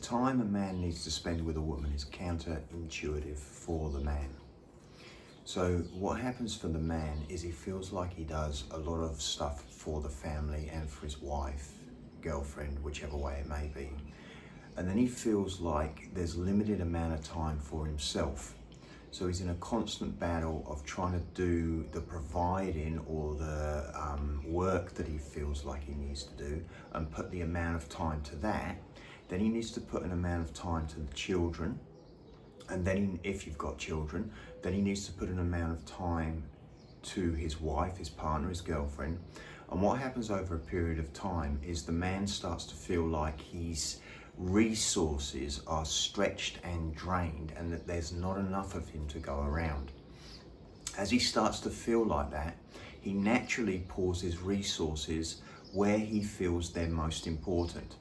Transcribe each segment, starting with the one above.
time a man needs to spend with a woman is counterintuitive for the man. So what happens for the man is he feels like he does a lot of stuff for the family and for his wife, girlfriend, whichever way it may be. And then he feels like there's limited amount of time for himself. So he's in a constant battle of trying to do the providing or the work that he feels like he needs to do and put the amount of time to that. Then he needs to put an amount of time to the children. And then if you've got children, then he needs to put an amount of time to his wife, his partner, his girlfriend. And what happens over a period of time is the man starts to feel like his resources are stretched and drained and that there's not enough of him to go around. As he starts to feel like that, he naturally pours his resources where he feels they're most important,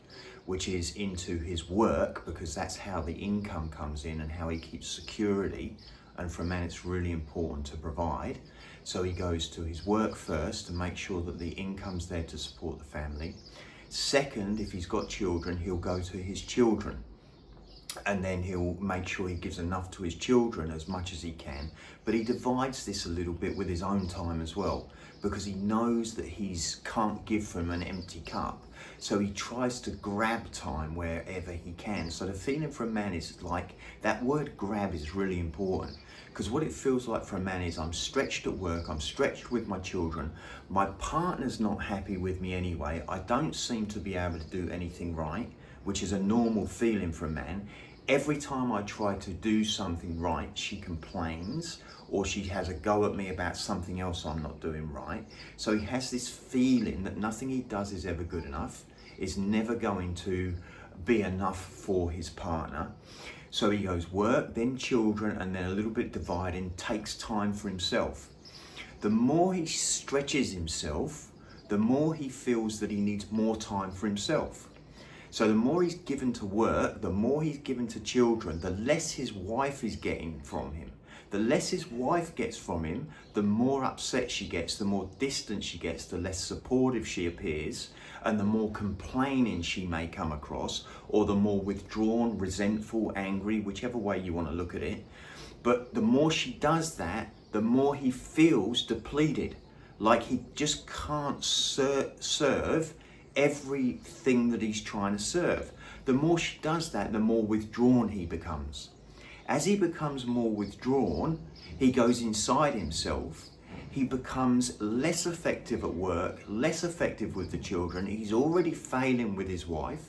which is into his work, because that's how the income comes in and how he keeps security. And for a man, it's really important to provide. So he goes to his work first to make sure that the income's there to support the family. Second, if he's got children, he'll go to his children. And then he'll make sure he gives enough to his children as much as he can. But he divides this a little bit with his own time as well, because he knows that he can't give from an empty cup. So he tries to grab time wherever he can. So the feeling for a man is like, that word grab is really important, because what it feels like for a man is, I'm stretched at work, I'm stretched with my children, my partner's not happy with me anyway, I don't seem to be able to do anything right, which is a normal feeling for a man. Every time I try to do something right, she complains, or she has a go at me about something else I'm not doing right. So he has this feeling that nothing he does is ever good enough, is never going to be enough for his partner. So he goes work, then children, and then a little bit dividing, takes time for himself. The more he stretches himself, the more he feels that he needs more time for himself. So the more he's given to work, the more he's given to children, the less his wife is getting from him. The less his wife gets from him, the more upset she gets, the more distant she gets, the less supportive she appears, and the more complaining she may come across, or the more withdrawn, resentful, angry, whichever way you want to look at it. But the more she does that, the more he feels depleted, like he just can't serve everything that he's trying to serve. The more she does that, the more withdrawn he becomes. As he becomes more withdrawn, he goes inside himself. He becomes less effective at work, less effective with the children. He's already failing with his wife.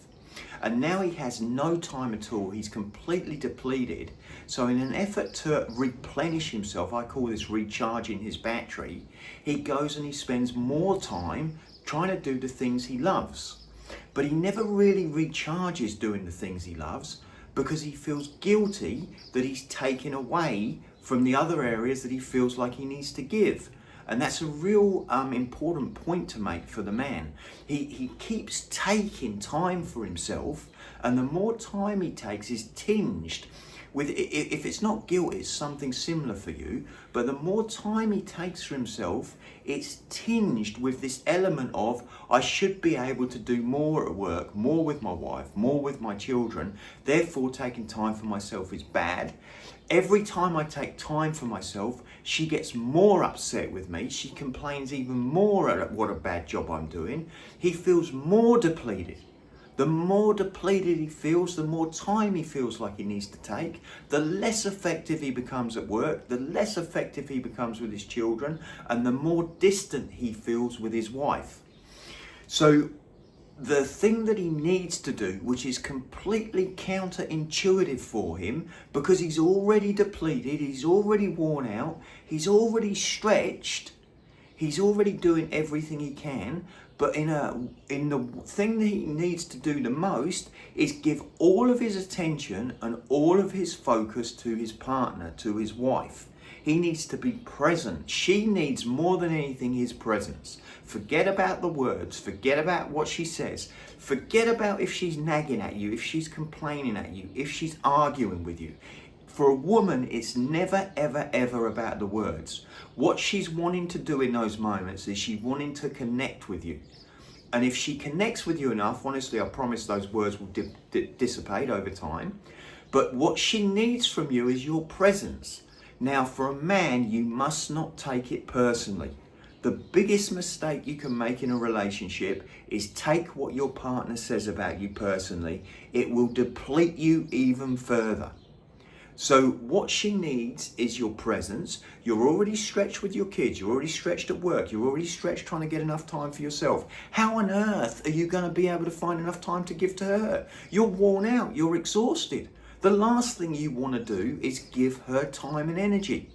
And now he has no time at all. He's completely depleted. So in an effort to replenish himself, I call this recharging his battery, he goes and he spends more time trying to do the things he loves. But he never really recharges doing the things he loves, because he feels guilty that he's taken away from the other areas that he feels like he needs to give. And that's a real important point to make for the man. He keeps taking time for himself, and the more time he takes is tinged with, if it's not guilt, it's something similar for you, but the more time he takes for himself, it's tinged with this element of, I should be able to do more at work, more with my wife, more with my children, therefore taking time for myself is bad. Every time I take time for myself, she gets more upset with me, she complains even more at what a bad job I'm doing. He feels more depleted. The more depleted he feels, the more time he feels like he needs to take, the less effective he becomes at work, the less effective he becomes with his children, and the more distant he feels with his wife. So the thing that he needs to do, which is completely counterintuitive for him, because he's already depleted, he's already worn out, he's already stretched, he's already doing everything he can, but in the thing that he needs to do the most is give all of his attention and all of his focus to his partner, to his wife. He needs to be present. She needs more than anything his presence. Forget about the words, forget about what she says, forget about if she's nagging at you, if she's complaining at you, if she's arguing with you. For a woman, it's never, ever, ever about the words. What she's wanting to do in those moments is she's wanting to connect with you. And if she connects with you enough, honestly, I promise those words will dissipate over time. But what she needs from you is your presence. Now, for a man, you must not take it personally. The biggest mistake you can make in a relationship is take what your partner says about you personally. It will deplete you even further. So what she needs is your presence. You're already stretched with your kids. You're already stretched at work. You're already stretched trying to get enough time for yourself. How on earth are you going to be able to find enough time to give to her? You're worn out. You're exhausted. The last thing you want to do is give her time and energy.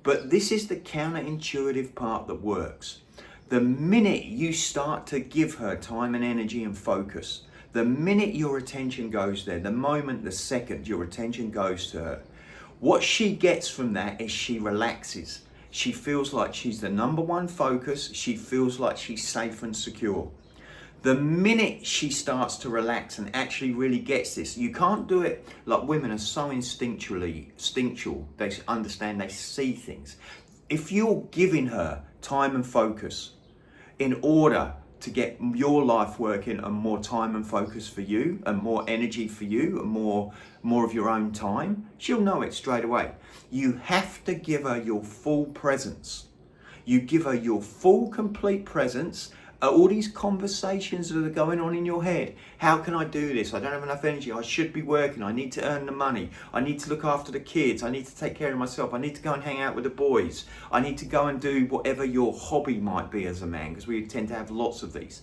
But this is the counterintuitive part that works. The minute you start to give her time and energy and focus, the minute your attention goes there, the moment, the second your attention goes to her, what she gets from that is she relaxes. She feels like she's the number one focus. She feels like she's safe and secure. The minute she starts to relax and actually really gets this, you can't do it like women are so instinctual. They understand, they see things. If you're giving her time and focus in order to get your life working and more time and focus for you and more energy for you and more of your own time, she'll know it straight away. You have to give her your full presence. You give her your full, complete presence. All these conversations that are going on in your head. How can I do this? I don't have enough energy. I should be working. I need to earn the money. I need to look after the kids. I need to take care of myself. I need to go and hang out with the boys. I need to go and do whatever your hobby might be as a man, because we tend to have lots of these.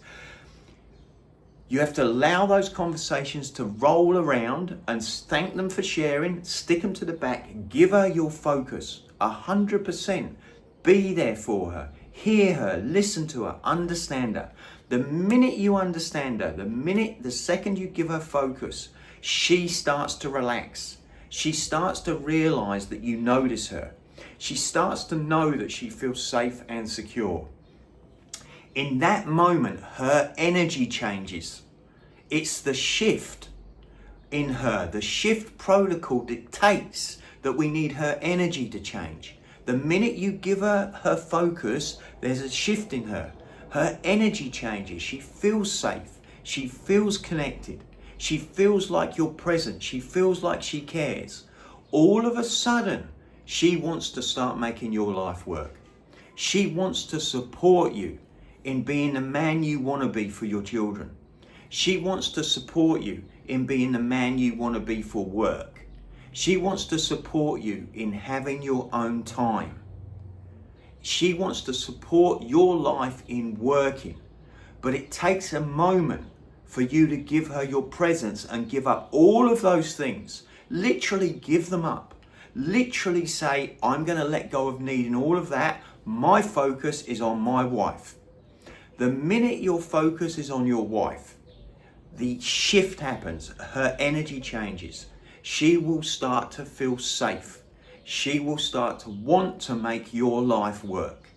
You have to allow those conversations to roll around and thank them for sharing, stick them to the back, give her your focus, 100%. Be there for her. Hear her, listen to her, understand her. The minute you understand her, the second you give her focus, she starts to relax. She starts to realize that you notice her. She starts to know that she feels safe and secure. In that moment, her energy changes. It's the shift in her. The shift protocol dictates that we need her energy to change. The minute you give her her focus, there's a shift in her. Her energy changes. She feels safe. She feels connected. She feels like you're present. She feels like she cares. All of a sudden, she wants to start making your life work. She wants to support you in being the man you want to be for your children. She wants to support you in being the man you want to be for work. She wants to support you in having your own time. She wants to support your life in working. But it takes a moment for you to give her your presence and give up all of those things. Literally give them up. Literally say, I'm going to let go of needing all of that. My focus is on my wife. The minute your focus is on your wife, the shift happens. Her energy changes. She will start to feel safe. She will start to want to make your life work.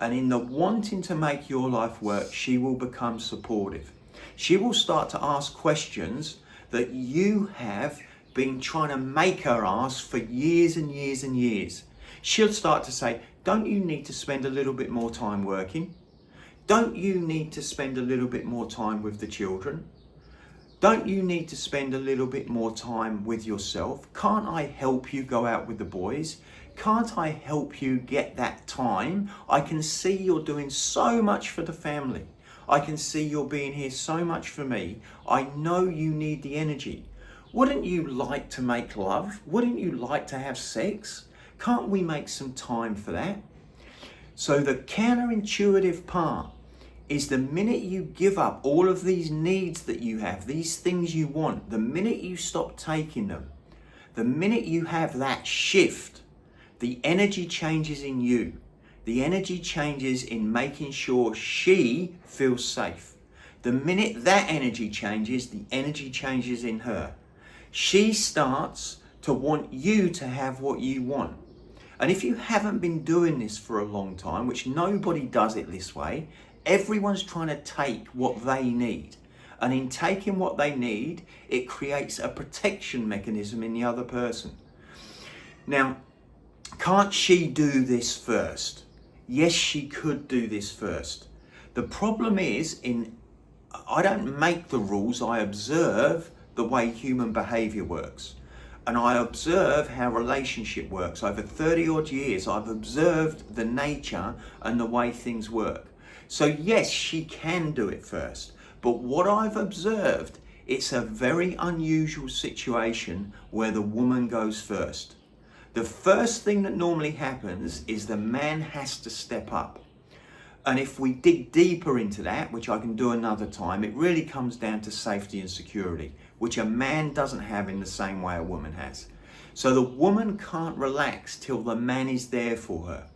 And in the wanting to make your life work, she will become supportive. She will start to ask questions that you have been trying to make her ask for years and years and years. She'll start to say, don't you need to spend a little bit more time working? Don't you need to spend a little bit more time with the children? Don't you need to spend a little bit more time with yourself? Can't I help you go out with the boys? Can't I help you get that time? I can see you're doing so much for the family. I can see you're being here so much for me. I know you need the energy. Wouldn't you like to make love? Wouldn't you like to have sex? Can't we make some time for that? So the counterintuitive part is the minute you give up all of these needs that you have, these things you want, the minute you stop taking them, the minute you have that shift, the energy changes in you. The energy changes in making sure she feels safe. The minute that energy changes, the energy changes in her. She starts to want you to have what you want. And if you haven't been doing this for a long time, which nobody does it this way, everyone's trying to take what they need. And in taking what they need, it creates a protection mechanism in the other person. Now, can't she do this first? Yes, she could do this first. The problem is, in I don't make the rules, I observe the way human behavior works. And I observe how relationship works. Over 30 odd years, I've observed the nature and the way things work. So yes, she can do it first. But what I've observed, it's a very unusual situation where the woman goes first. The first thing that normally happens is the man has to step up. And if we dig deeper into that, which I can do another time, it really comes down to safety and security, which a man doesn't have in the same way a woman has. So the woman can't relax till the man is there for her.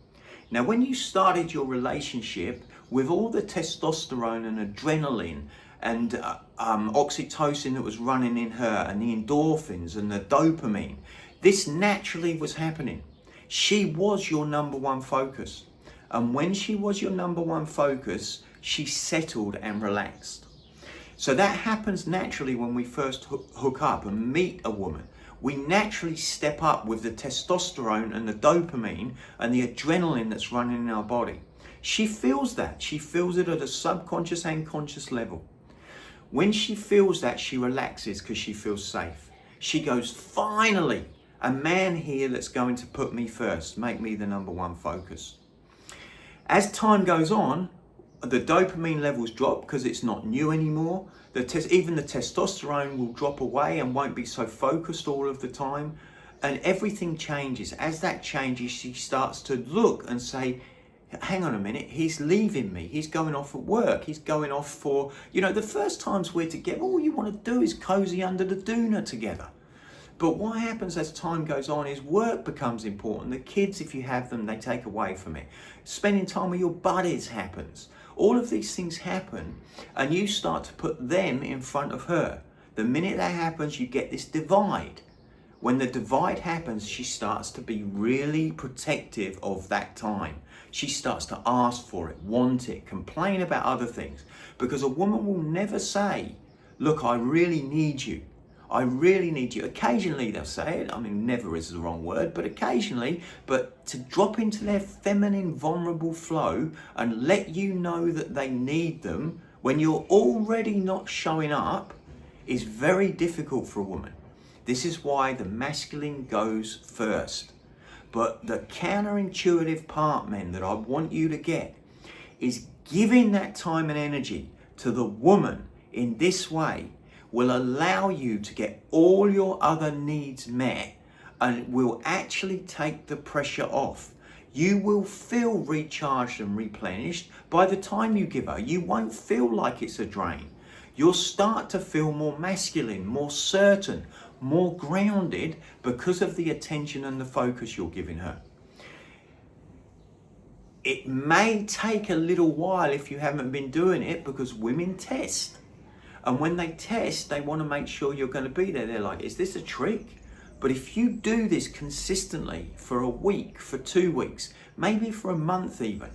Now, when you started your relationship with all the testosterone and adrenaline and oxytocin that was running in her and the endorphins and the dopamine, this naturally was happening. She was your number one focus. And when she was your number one focus, she settled and relaxed. So that happens naturally when we first hook up and meet a woman. We naturally step up with the testosterone and the dopamine and the adrenaline that's running in our body. She feels that. She feels it at a subconscious and conscious level. When she feels that, she relaxes because she feels safe. She goes, finally, a man here that's going to put me first, make me the number one focus. As time goes on, the dopamine levels drop because it's not new anymore. Even the testosterone will drop away and won't be so focused all of the time. And everything changes. As that changes, she starts to look and say, hang on a minute, he's leaving me. He's going off at work. He's going off for, the first times we're together, all you want to do is cozy under the doona together. But what happens as time goes on is work becomes important. The kids, if you have them, they take away from it. Spending time with your buddies happens. All of these things happen and you start to put them in front of her. The minute that happens, you get this divide. When the divide happens, she starts to be really protective of that time. She starts to ask for it, want it, complain about other things. Because a woman will never say, look, I really need you. I really need you. Occasionally they'll say it. I mean, never is the wrong word, but occasionally. But to drop into their feminine, vulnerable flow and let you know that they need them when you're already not showing up is very difficult for a woman. This is why the masculine goes first. But the counterintuitive part, men, that I want you to get is giving that time and energy to the woman in this way will allow you to get all your other needs met and will actually take the pressure off. You will feel recharged and replenished by the time you give her. You won't feel like it's a drain. You'll start to feel more masculine, more certain, more grounded because of the attention and the focus you're giving her. It may take a little while if you haven't been doing it because women test. And when they test, they want to make sure you're going to be there. They're like, is this a trick? But if you do this consistently for a week, for 2 weeks, maybe for a month even,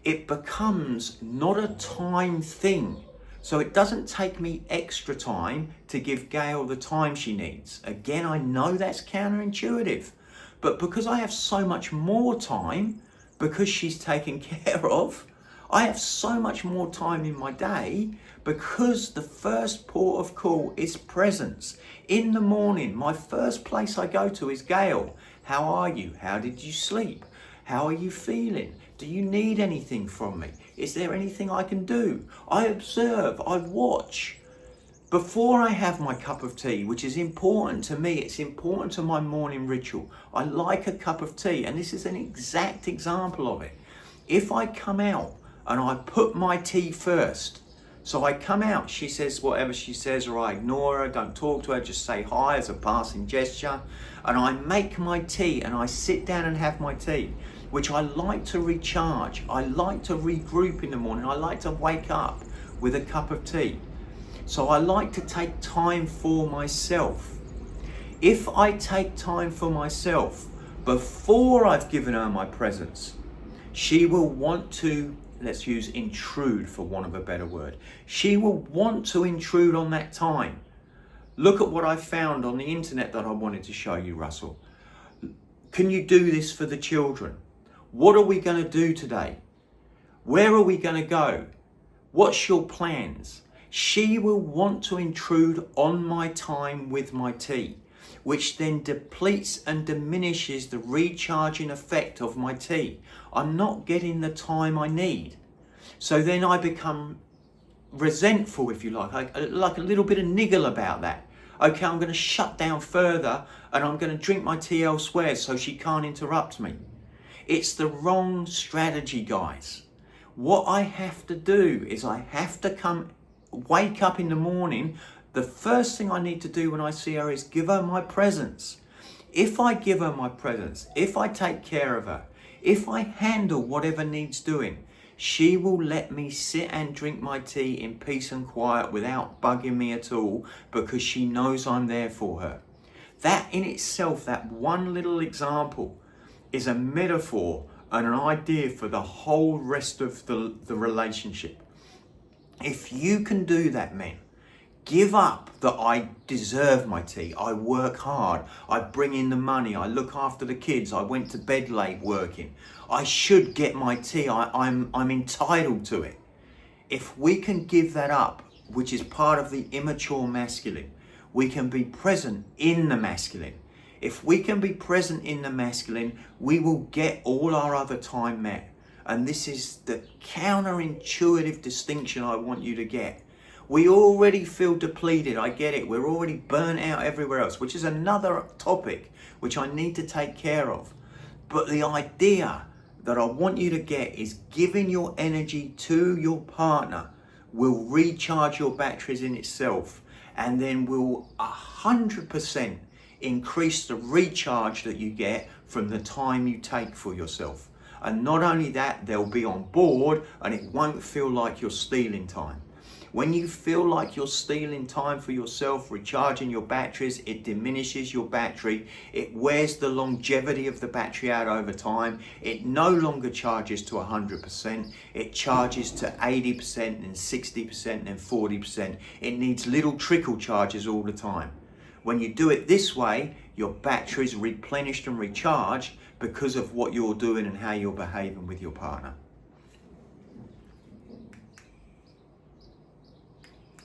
it becomes not a time thing. So it doesn't take me extra time to give Gail the time she needs. Again, I know that's counterintuitive, but because I have so much more time, because she's taken care of, I have so much more time in my day because the first port of call is presence. In the morning, my first place I go to is Gail. How are you? How did you sleep? How are you feeling? Do you need anything from me? Is there anything I can do? I observe, I watch. Before I have my cup of tea, which is important to me, it's important to my morning ritual. I like a cup of tea, and this is an exact example of it. If I come out and I put my tea first, so I come out, she says whatever she says, or I ignore her, don't talk to her, just say hi as a passing gesture, and I make my tea and I sit down and have my tea, which I like to recharge. I like to regroup in the morning. I like to wake up with a cup of tea. So I like to take time for myself. If I take time for myself before I've given her my presence, she will want to, let's use intrude for want of a better word. She will want to intrude on that time. Look at what I found on the internet that I wanted to show you, Russell. Can you do this for the children? What are we going to do today? Where are we going to go? What's your plans? She will want to intrude on my time with my tea, which then depletes and diminishes the recharging effect of my tea. I'm not getting the time I need. So then I become resentful, if you like a little bit of niggle about that. Okay, I'm going to shut down further and I'm going to drink my tea elsewhere so she can't interrupt me. It's the wrong strategy, guys. What I have to do is I have to wake up in the morning. The first thing I need to do when I see her is give her my presence. If I give her my presence, if I take care of her, if I handle whatever needs doing, she will let me sit and drink my tea in peace and quiet without bugging me at all, because she knows I'm there for her. That in itself, that one little example, is a metaphor and an idea for the whole rest of the relationship. If you can do that, men, give up that I deserve my tea, I work hard, I bring in the money, I look after the kids, I went to bed late working, I should get my tea, I'm entitled to it. If we can give that up, which is part of the immature masculine, we can be present in the masculine. If we can be present in the masculine, we will get all our other time met. And this is the counterintuitive distinction I want you to get. We already feel depleted, I get it. We're already burnt out everywhere else, which is another topic which I need to take care of. But the idea that I want you to get is giving your energy to your partner will recharge your batteries in itself, and then will 100% increase the recharge that you get from the time you take for yourself. And not only that, they'll be on board and it won't feel like you're stealing time. When you feel like you're stealing time for yourself, recharging your batteries, it diminishes your battery. It wears the longevity of the battery out over time. It no longer charges to 100%. It charges to 80% and 60% and 40%. It needs little trickle charges all the time. When you do it this way, your battery's replenished and recharged because of what you're doing and how you're behaving with your partner.